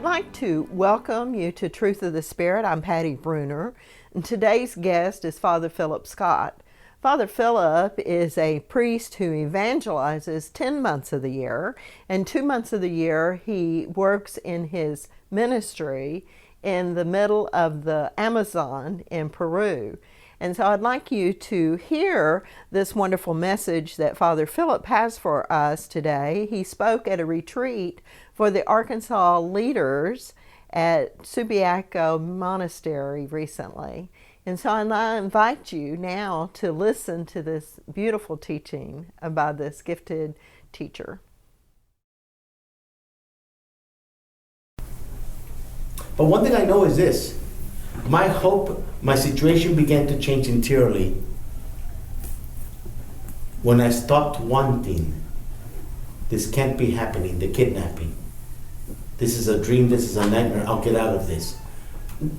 I'd like to welcome you to Truth of the Spirit. I'm Patti Brunner, and today's guest is Father Phillip Scott. Father Phillip is a priest who evangelizes 10 months of the year, and 2 months of the year he works in his ministry in the middle of the Amazon in Peru. And so I'd like you to hear this wonderful message that Father Phillip has for us today. He spoke at a retreat for the Arkansas leaders at Subiaco Monastery recently. And so I invite you now to listen to this beautiful teaching by this gifted teacher. But one thing I know is this. My hope, my situation began to change interiorly when I stopped wanting. This can't be happening, the kidnapping. This is a dream, this is a nightmare, I'll get out of this.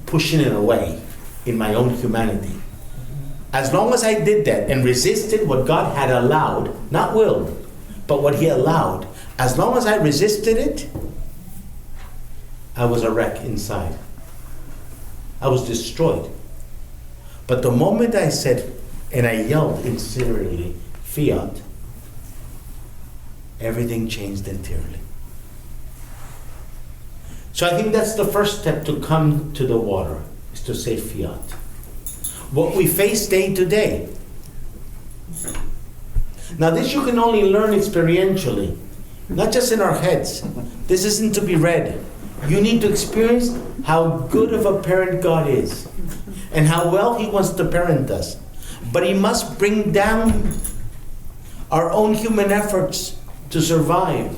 Pushing it away in my own humanity. As long as I did that and resisted what God had allowed, not willed, but what He allowed, as long as I resisted it, I was a wreck inside. I was destroyed. But the moment I said, and I yelled insincerely, fiat, everything changed interiorly. So I think that's the first step to come to the water, is to say fiat. What we face day to day. Now this you can only learn experientially, not just in our heads. This isn't to be read. You need to experience how good of a parent God is and how well He wants to parent us. But He must bring down our own human efforts to survive.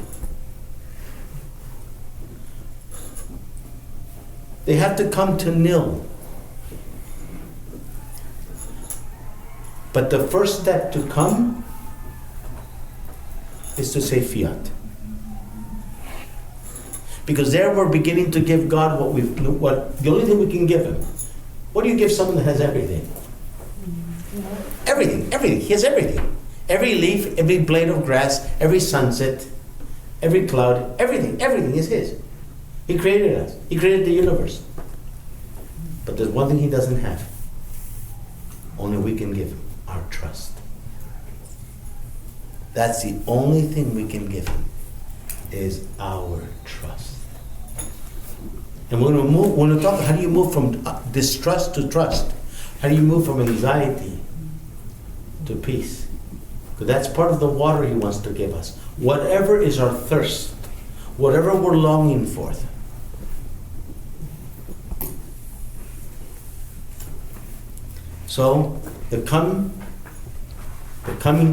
They have to come to nil. But the first step to come is to say fiat. Because there we're beginning to give God what the only thing we can give Him. What do you give someone that has everything? Everything. He has everything. Every leaf, every blade of grass, every sunset, every cloud, everything is His. He created us. He created the universe. But there's one thing He doesn't have. Only we can give Him our trust. That's the only thing we can give Him, is our trust. And when we talk, how do you move from distrust to trust? How do you move from anxiety to peace? Because that's part of the water He wants to give us. Whatever is our thirst, whatever we're longing for. So, the coming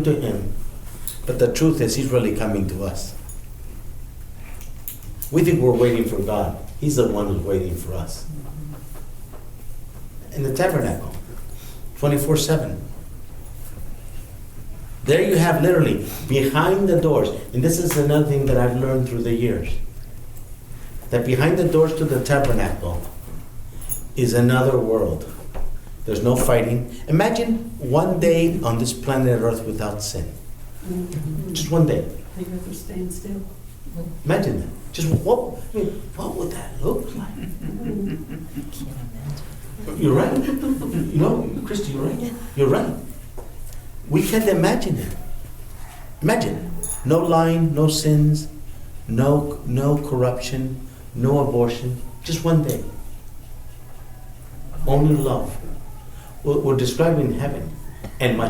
to Him, but the truth is He's really coming to us. We think we're waiting for God. He's the one who's waiting for us. In the tabernacle, 24/7. There you have literally, behind the doors, and this is another thing that I've learned through the years, that behind the doors to the tabernacle is another world. There's no fighting. Imagine one day on this planet Earth without sin. Just one day. I'd rather stand still. Imagine that. Just what would that look like? You're right. You know, Christy, you're right. You're right. We can't imagine it. Imagine. No lying, no sins, no corruption, no abortion. Just one day. Only love. We're describing heaven. And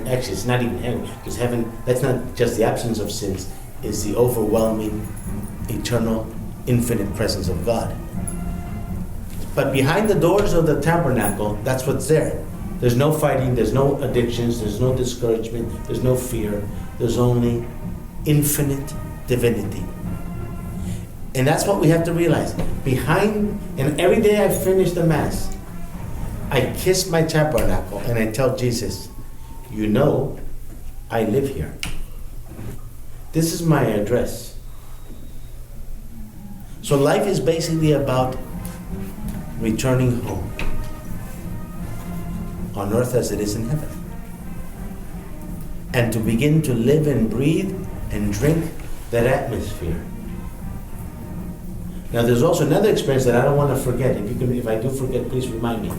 actually it's not even heaven, because heaven, that's not just the absence of sins, it's the overwhelming, eternal, infinite presence of God. But behind the doors of the tabernacle, that's what's there. There's no fighting, there's no addictions, there's no discouragement, there's no fear, there's only infinite divinity. And that's what we have to realize. And every day I finish the Mass, I kiss my tabernacle and I tell Jesus, you know, I live here. This is my address. So life is basically about returning home, on earth as it is in heaven. And to begin to live and breathe and drink that atmosphere. Now there's also another experience that I don't want to forget. If I do forget, please remind me.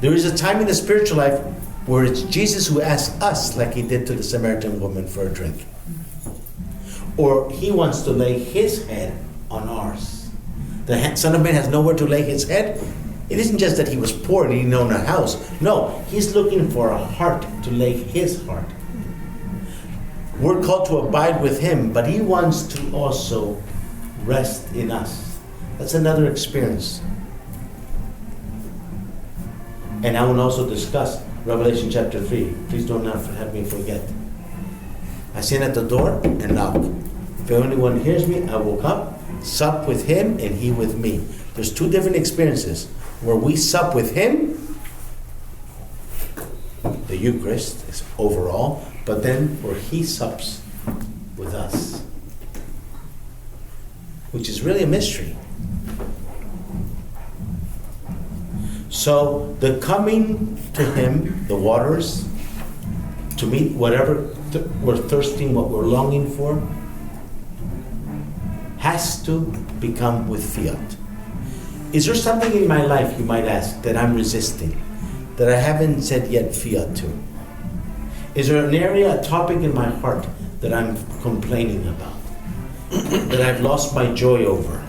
There is a time in the spiritual life where it's Jesus who asks us, like he did to the Samaritan woman, for a drink. Or he wants to lay his head on ours. The Son of Man has nowhere to lay his head. It isn't just that he was poor and he didn't own a house. No, he's looking for a heart to lay his heart. We're called to abide with him, but he wants to also rest in us. That's another experience. And I will also discuss Revelation chapter 3. Please don't have me forget. I stand at the door and knock. If anyone hears me, I will come, sup with him, and he with me. There's two different experiences. Where we sup with him, the Eucharist is overall, but then where he sups with us, which is really a mystery. So the coming to him, the waters, to meet whatever we're thirsting, what we're longing for, has to become with fiat. Is there something in my life, you might ask, that I'm resisting, that I haven't said yet fiat to? Is there an area, a topic in my heart that I'm complaining about, that I've lost my joy over,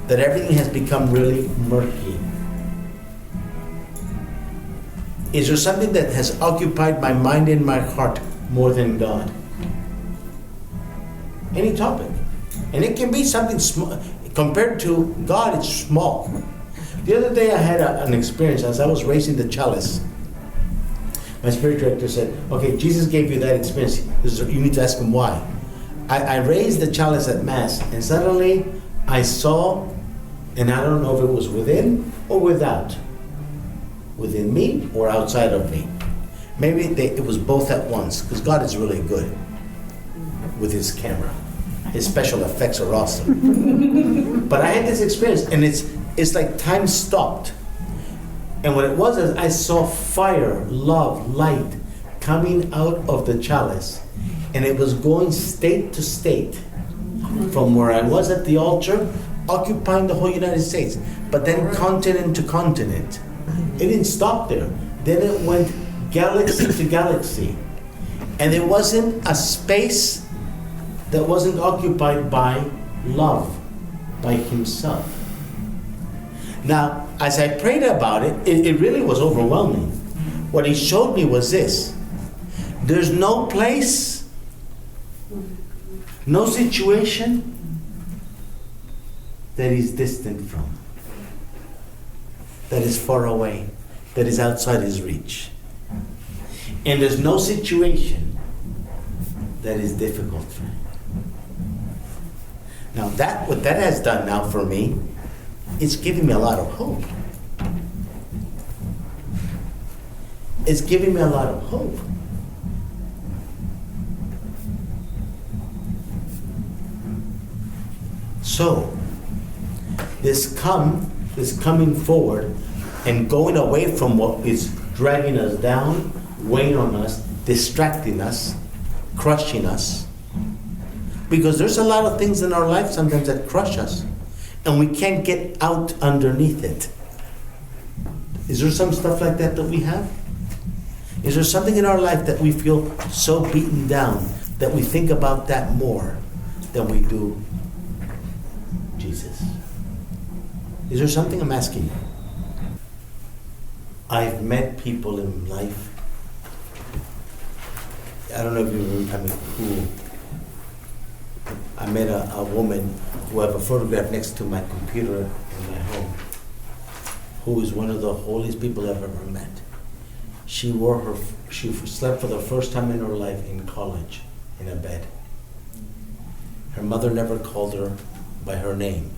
that everything has become really murky? Is there something that has occupied my mind and my heart more than God? Any topic. And it can be something small. Compared to God, it's small. The other day I had an experience as I was raising the chalice. My spiritual director said, okay, Jesus gave you that experience. You need to ask him why. I raised the chalice at Mass, and suddenly I saw, and I don't know if it was within or without. Within me or outside of me. Maybe it was both at once, because God is really good with his camera. His special effects are awesome. But I had this experience, and it's like time stopped. And what it was is I saw fire, love, light coming out of the chalice. And it was going state to state. From where I was at the altar, occupying the whole United States. But then continent to continent. It didn't stop there. Then it went galaxy to galaxy. And there wasn't a space that wasn't occupied by love, by himself. Now, as I prayed about it, it really was overwhelming. What he showed me was this. There's no place, no situation that he's distant from, that is far away, that is outside his reach. And there's no situation that is difficult for him. Now what that has done now for me, it's giving me a lot of hope. It's giving me a lot of hope. So, this coming forward and going away from what is dragging us down, weighing on us, distracting us, crushing us. Because there's a lot of things in our life sometimes that crush us, and we can't get out underneath it. Is there some stuff like that we have? Is there something in our life that we feel so beaten down that we think about that more than we do Jesus? Is there something? I'm asking you. I've met people in life. I don't know if you remember who. I met a woman who I have a photograph next to my computer in my home, who is one of the holiest people I've ever met. She slept for the first time in her life in college in a bed. Her mother never called her by her name.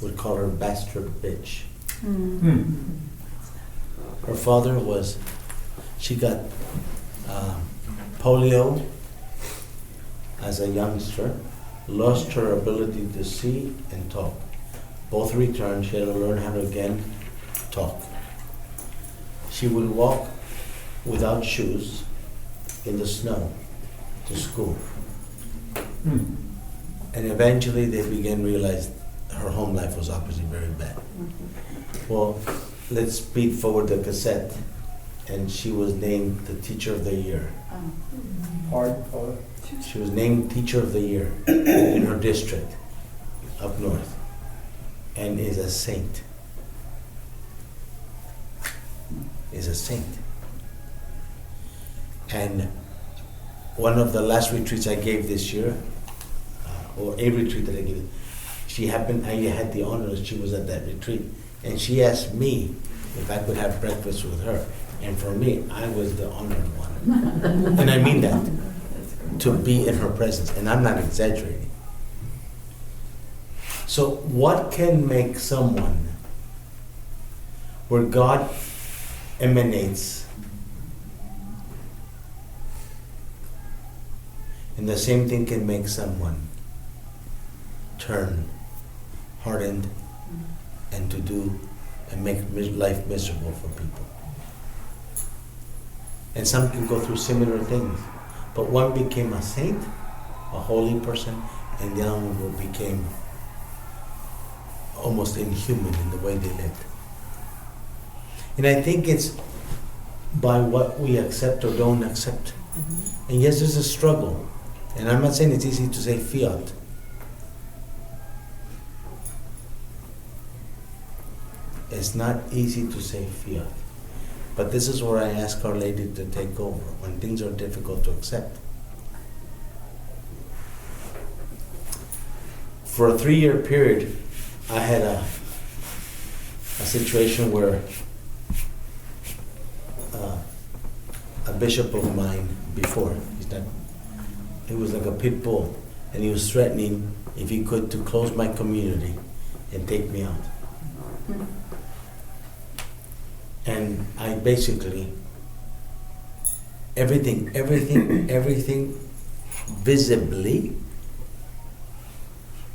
Would call her bastard bitch. Her father she got polio as a youngster, lost her ability to see and talk. Both returned. She had to learn how to again talk. She would walk without shoes in the snow to school. And eventually they began to realize her home life was obviously very bad. Well, let's speed forward the cassette. And she was named the Teacher of the Year. She was named Teacher of the Year in her district up north, and is a saint. Is a saint. And one of the last retreats I gave this year, or a retreat that I gave, I had the honor that she was at that retreat, and she asked me if I could have breakfast with her. And for me, I was the honored one. And I mean that, to be in her presence. And I'm not exaggerating. So what can make someone where God emanates, and the same thing can make someone turn hardened and to do and make life miserable for people? And some can go through similar things. But one became a saint, a holy person, and the other one became almost inhuman in the way they lived. And I think it's by what we accept or don't accept. And yes, there's a struggle. And I'm not saying it's easy to say fiat. It's not easy to say fiat. But this is where I ask Our Lady to take over when things are difficult to accept. For a 3-year period, I had a situation where a bishop of mine before, he was like a pit bull, and he was threatening, if he could, to close my community and take me out. And I basically, everything visibly,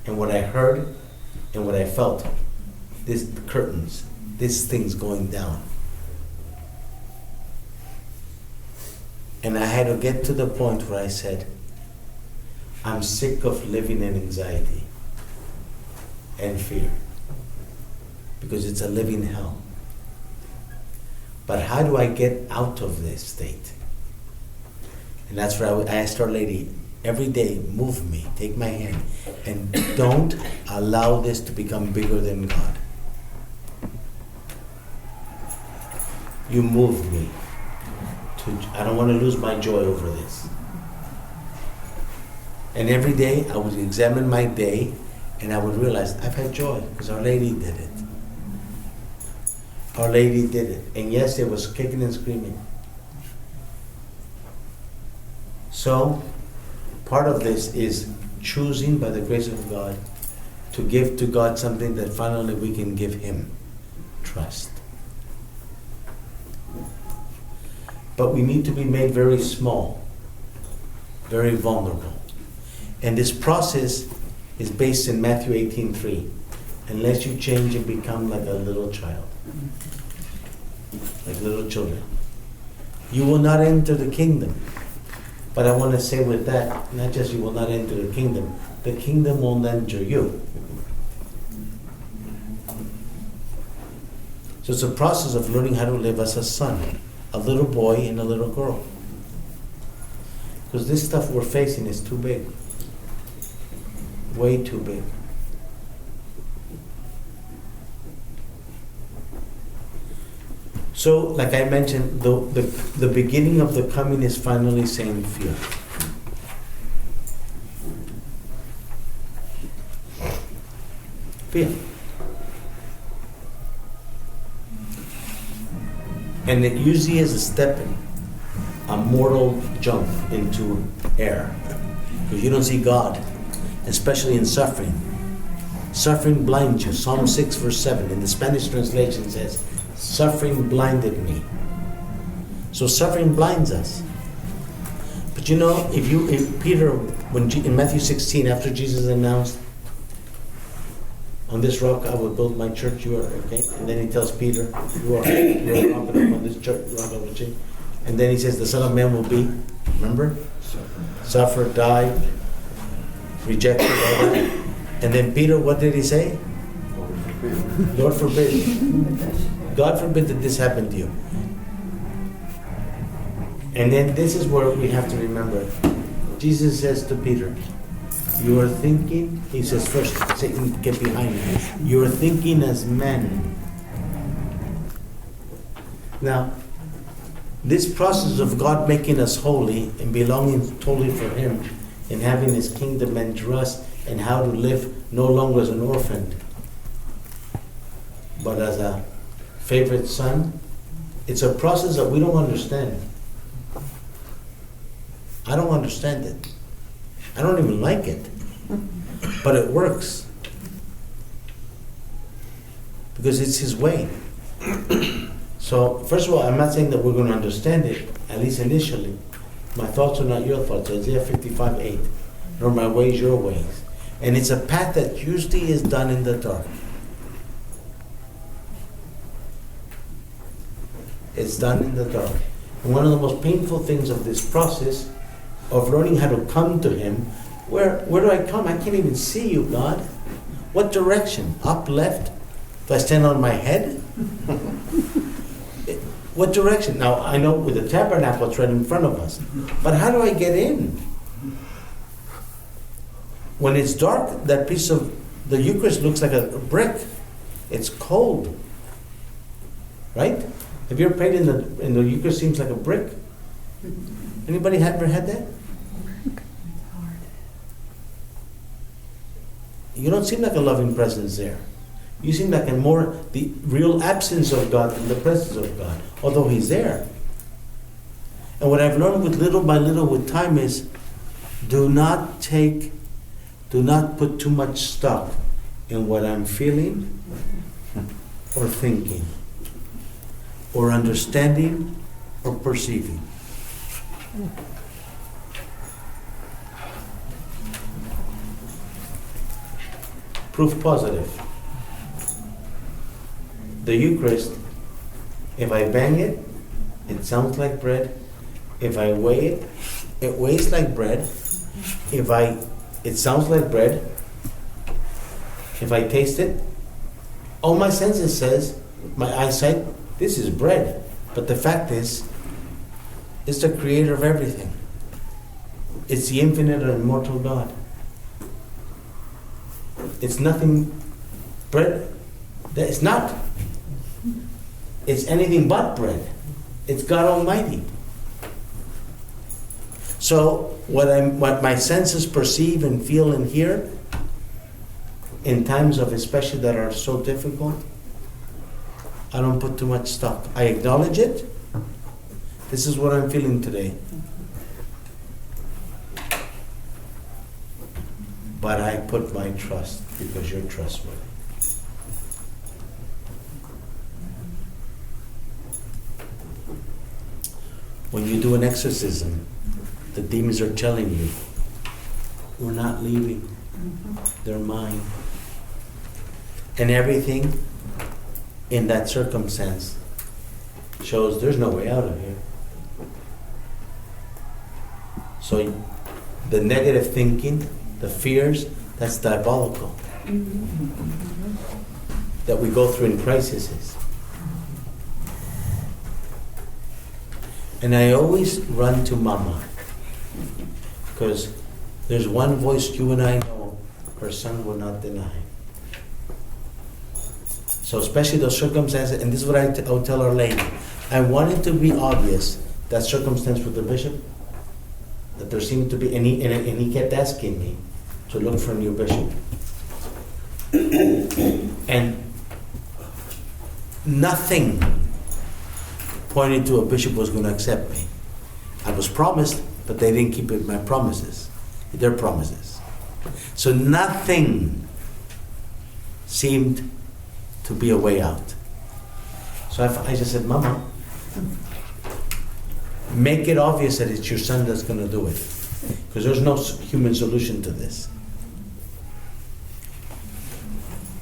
and what I heard and what I felt, these curtains, these things going down. And I had to get to the point where I said, I'm sick of living in anxiety and fear, because it's a living hell. But how do I get out of this state? And that's where I asked Our Lady, every day, move me, take my hand, and don't allow this to become bigger than God. You move me. I don't want to lose my joy over this. And every day I would examine my day, and I would realize I've had joy because Our Lady did it. Our Lady did it. And yes, it was kicking and screaming. So, part of this is choosing, by the grace of God, to give to God something that finally we can give Him. Trust. But we need to be made very small, very vulnerable. And this process is based in Matthew 18:3. Unless you change and become like a little child, like little children, you will not enter the kingdom. But I want to say with that, not just you will not enter the kingdom won't enter you. So it's a process of learning how to live as a son, a little boy and a little girl. Because this stuff we're facing is too big. Way too big. So, like I mentioned, the beginning of the coming is finally saying fear. Fear. And it usually is a stepping, a mortal jump into air. Because you don't see God, especially in suffering. Suffering blinds you. Psalm 6 verse 7 in the Spanish translation says, suffering blinded me. So suffering blinds us. But you know, if Peter, in Matthew 16, after Jesus announced, on this rock I will build my church, you are, okay? And then he tells Peter, you are confident on this church, rock I will change. And then he says, the Son of Man will be, remember? Suffer, die. rejected all that. And then Peter, what did he say? Lord forbid. God forbid that this happened to you. And then this is where we have to remember. Jesus says to Peter, you are thinking, he says first, Satan, get behind me. You are thinking as men. Now, this process of God making us holy and belonging totally for Him and having His kingdom enter us and how to live no longer as an orphan, but as a favorite son, it's a process that we don't understand. I don't understand it. I don't even like it. But it works. Because it's His way. So, first of all, I'm not saying that we're going to understand it, at least initially. My thoughts are not your thoughts. Isaiah 55:8. Nor my ways your ways. And it's a path that usually is done in the dark. It's done in the dark. And one of the most painful things of this process of learning how to come to Him, where do I come? I can't even see you, God. What direction? Up, left? Do I stand on my head? What direction? Now, I know with the tabernacle it's right in front of us. But how do I get in? When it's dark, that piece of the Eucharist looks like a brick. It's cold. Right? Have you ever prayed in the Eucharist? Seems like a brick. Anybody ever had that? You don't seem like a loving presence there. You seem like the real absence of God than the presence of God, although He's there. And what I've learned with little by little with time is, do not put too much stock in what I'm feeling or thinking or understanding or perceiving. Proof positive. The Eucharist, if I bang it, it sounds like bread. If I weigh it, it weighs like bread. It sounds like bread. If I taste it, all my senses says, my eyesight, this is bread. But the fact is, it's the creator of everything. It's the infinite and immortal God. It's nothing, bread, it's not. It's anything but bread. It's God Almighty. So what my senses perceive and feel and hear in times of especially that are so difficult, I don't put too much stock. I acknowledge it. This is what I'm feeling today. But I put my trust because you're trustworthy. When you do an exorcism, the demons are telling you, we're not leaving. They're mine. And everything in that circumstance shows there's no way out of here. So the negative thinking, the fears, that's diabolical. That we go through in crises. And I always run to Mama. Because there's one voice you and I know her son will not deny. So especially those circumstances, and this is what I would tell Our Lady. I want it to be obvious, that circumstance with the bishop, that there seemed to be, and he kept asking me to look for a new bishop. And nothing pointed to a bishop was going to accept me. I was promised, but they didn't keep my promises, their promises. So nothing seemed to be a way out. So I just said, Mama, make it obvious that it's your son that's going to do it. Because there's no human solution to this.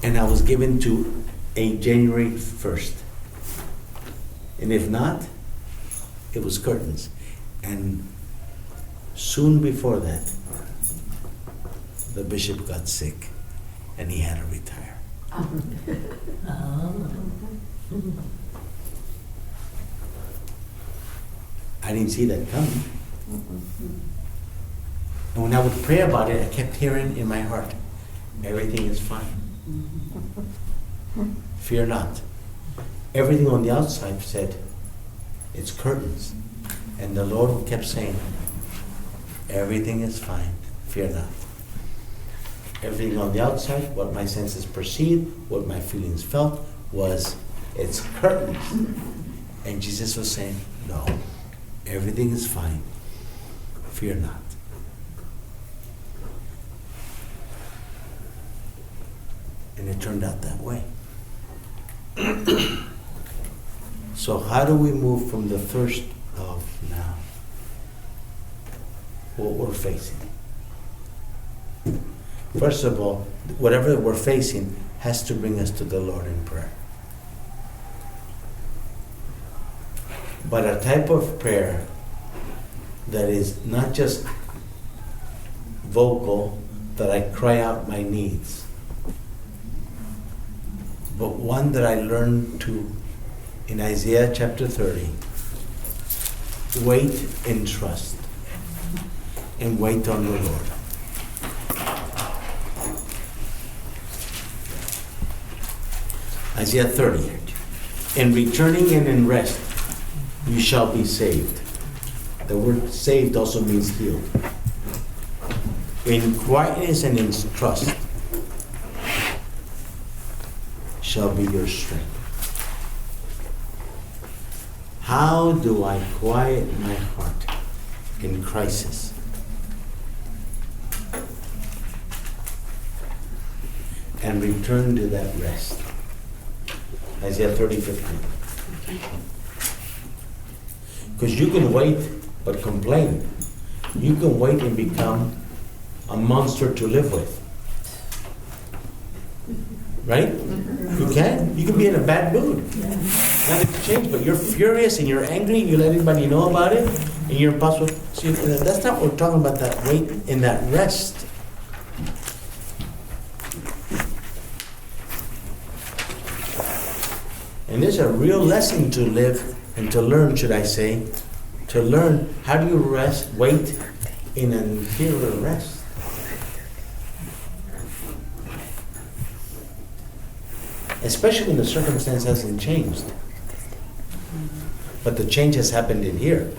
And I was given to a January 1st. And if not, it was curtains. And soon before that, the bishop got sick and he had to retire. I didn't see that coming. And when I would pray about it, I kept hearing in my heart, everything is fine. Fear not. Everything on the outside said, it's curtains. And the Lord kept saying, everything is fine. Fear not. Everything on the outside, what my senses perceived, what my feelings felt, was, it's curtains. And Jesus was saying, no, everything is fine. Fear not. And it turned out that way. So how do we move from the thirst of now, what we're facing? First of all, whatever we're facing has to bring us to the Lord in prayer. But a type of prayer that is not just vocal, that I cry out my needs, but one that I learned to, in Isaiah chapter 30, wait in trust and wait on the Lord. Isaiah 30, in returning and in rest, you shall be saved. The word saved also means healed. In quietness and in trust shall be your strength. How do I quiet my heart in crisis? And return to that rest. Isaiah 30:15. Because you can wait but complain. You can wait and become a monster to live with. Right? You can. You can be in a bad mood. Nothing to change, but you're furious and you're angry and you let everybody know about it and you're impossible. See, that's not what we're talking about, that wait in that rest. And there's a real lesson to live and to learn, should I say, to learn how do you rest, wait in an interior rest. Especially when the circumstance hasn't changed. But the change has happened in here.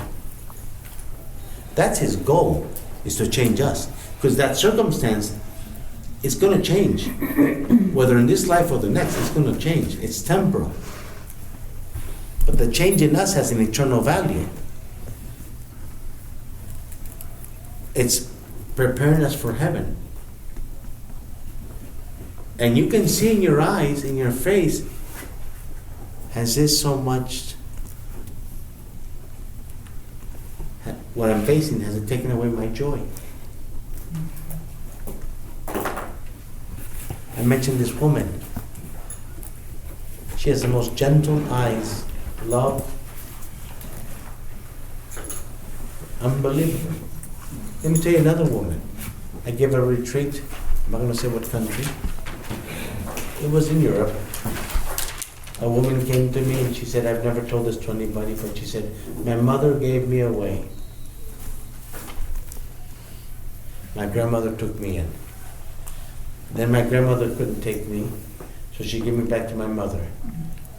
That's his goal, is to change us. Because that circumstance is going to change. Whether in this life or the next, it's going to change. It's temporal. But the change in us has an eternal value. It's preparing us for heaven. And you can see in your eyes, in your face, has this so much, what I'm facing, has it taken away my joy? I mentioned this woman. She has the most gentle eyes, love, unbelievable. Let me tell you another woman. I gave a retreat, I'm not going to say what country. It was in Europe. A woman came to me and she said, I've never told this to anybody, but she said, my mother gave me away. My grandmother took me in. Then my grandmother couldn't take me, so she gave me back to my mother.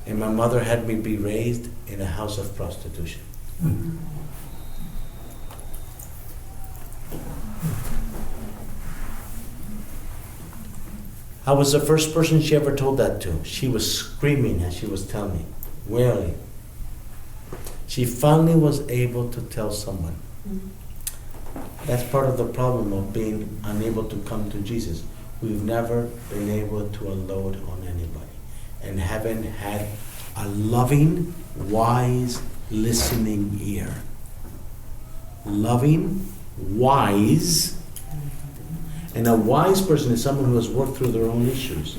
And my mother had me be raised in a house of prostitution. Mm-hmm. I was the first person she ever told that to. She was screaming as she was telling me, wailing. She finally was able to tell someone. Mm-hmm. That's part of the problem of being unable to come to Jesus. We've never been able to unload on anybody and haven't had a loving, wise, listening ear. Loving, wise. And a wise person is someone who has worked through their own issues,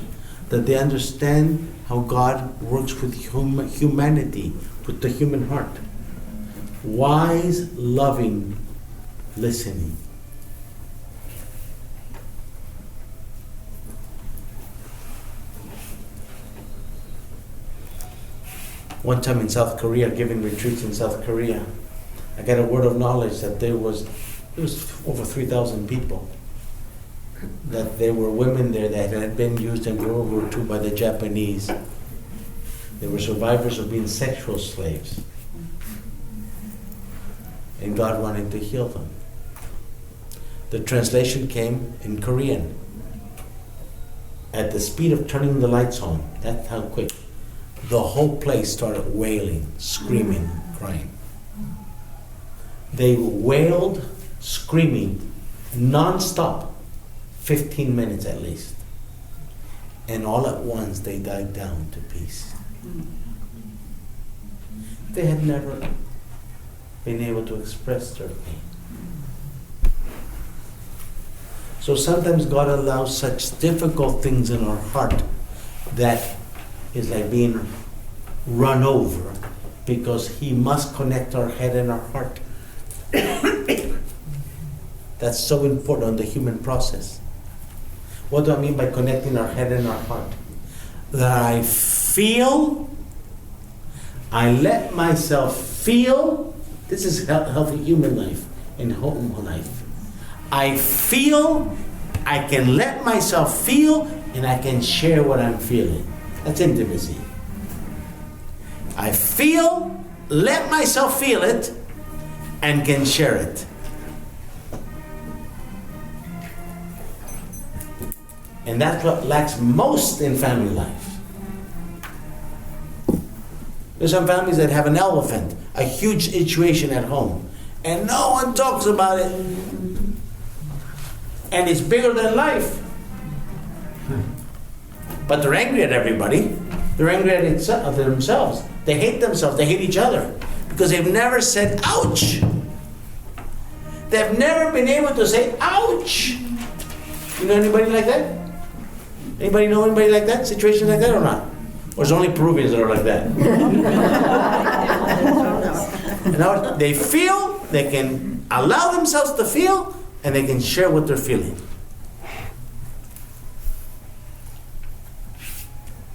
that they understand how God works with humanity, with the human heart. Wise, loving, listening. one time in South Korea, giving retreats in South Korea, I got a word of knowledge that there was over 3,000 people. That there were women there that had been used in World War II by the Japanese. They were survivors of being sexual slaves. And God wanted to heal them. The translation came in Korean. At the speed of turning the lights on, that's how quick, the whole place started wailing, screaming, crying. They wailed, screaming, non-stop, 15 minutes at least. And all at once they died down to peace. They had never been able to express their pain. So sometimes God allows such difficult things in our heart that is like being run over, because He must connect our head and our heart. That's so important on the human process. What do I mean by connecting our head and our heart? That I feel, I let myself feel. This is healthy human life and home life. I feel, I can let myself feel, and I can share what I'm feeling. That's intimacy. I feel, let myself feel it, and can share it. And that's what lacks most in family life. There's some families that have an elephant, a huge situation at home, and no one talks about it. And it's bigger than life. But they're angry at everybody. They're angry at themselves. They hate themselves. They hate each other. Because they've never said, ouch. They've never been able to say, ouch. You know anybody like that? Anybody know anybody like that? Situation like that or not? Or is it only Peruvians that are like that? You know, they feel, they can allow themselves to feel, and they can share what they're feeling.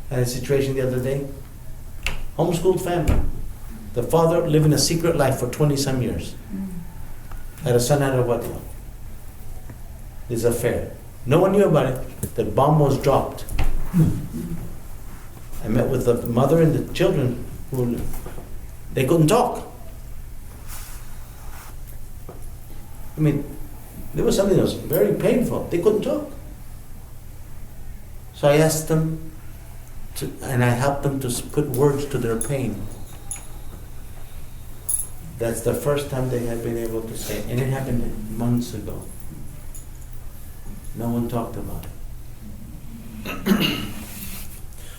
I had a situation the other day. Homeschooled family. The father living a secret life for 20-some years. Had a son out of wedlock. This affair. No one knew about it. The bomb was dropped. I met with the mother and the children. They couldn't talk. I mean, there was something that was very painful. They couldn't talk. So I asked them, and I helped them to put words to their pain. That's the first time they had been able to say, and it happened months ago. No one talked about it.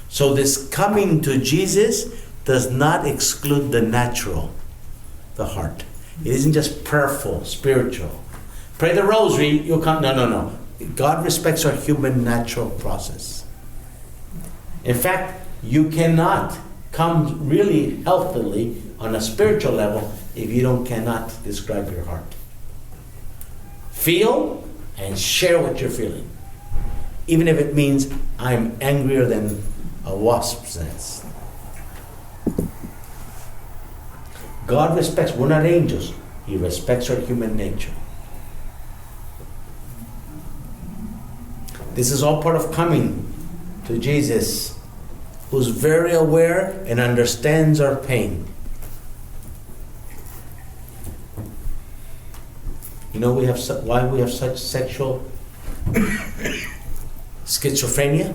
So this coming to Jesus does not exclude the natural, the heart. It isn't just prayerful, spiritual. Pray the rosary, you'll come. No. God respects our human natural process. In fact, you cannot come really healthily on a spiritual level if you cannot describe your heart. Feel and share what you're feeling. Even if it means I'm angrier than a wasp's nest. God respects, we're not angels. He respects our human nature. This is all part of coming to Jesus, who's very aware and understands our pain. You know why we have such sexual schizophrenia?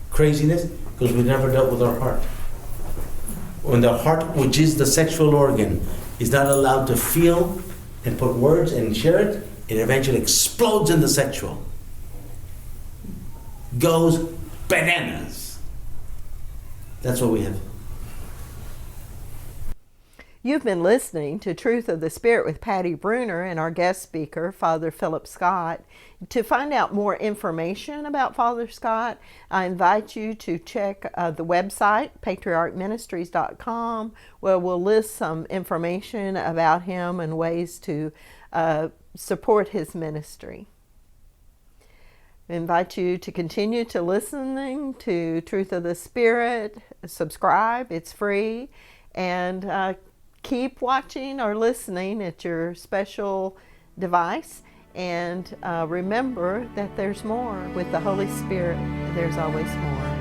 Craziness? Because we never dealt with our heart. When the heart, which is the sexual organ, is not allowed to feel and put words and share it, it eventually explodes in the sexual. Goes bananas. That's what we have. You've been listening to Truth of the Spirit with Patti Brunner and our guest speaker, Father Phillip Scott. To find out more information about Father Scott, I invite you to check the website, patriarchministries.com, where we'll list some information about him and ways to support his ministry. I invite you to continue to listening to Truth of the Spirit. Subscribe, it's free, and keep watching or listening at your special device. And remember that there's more. With the Holy Spirit, there's always more.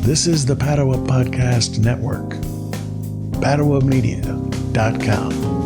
This is the Padua Podcast Network. PaduaMedia.com.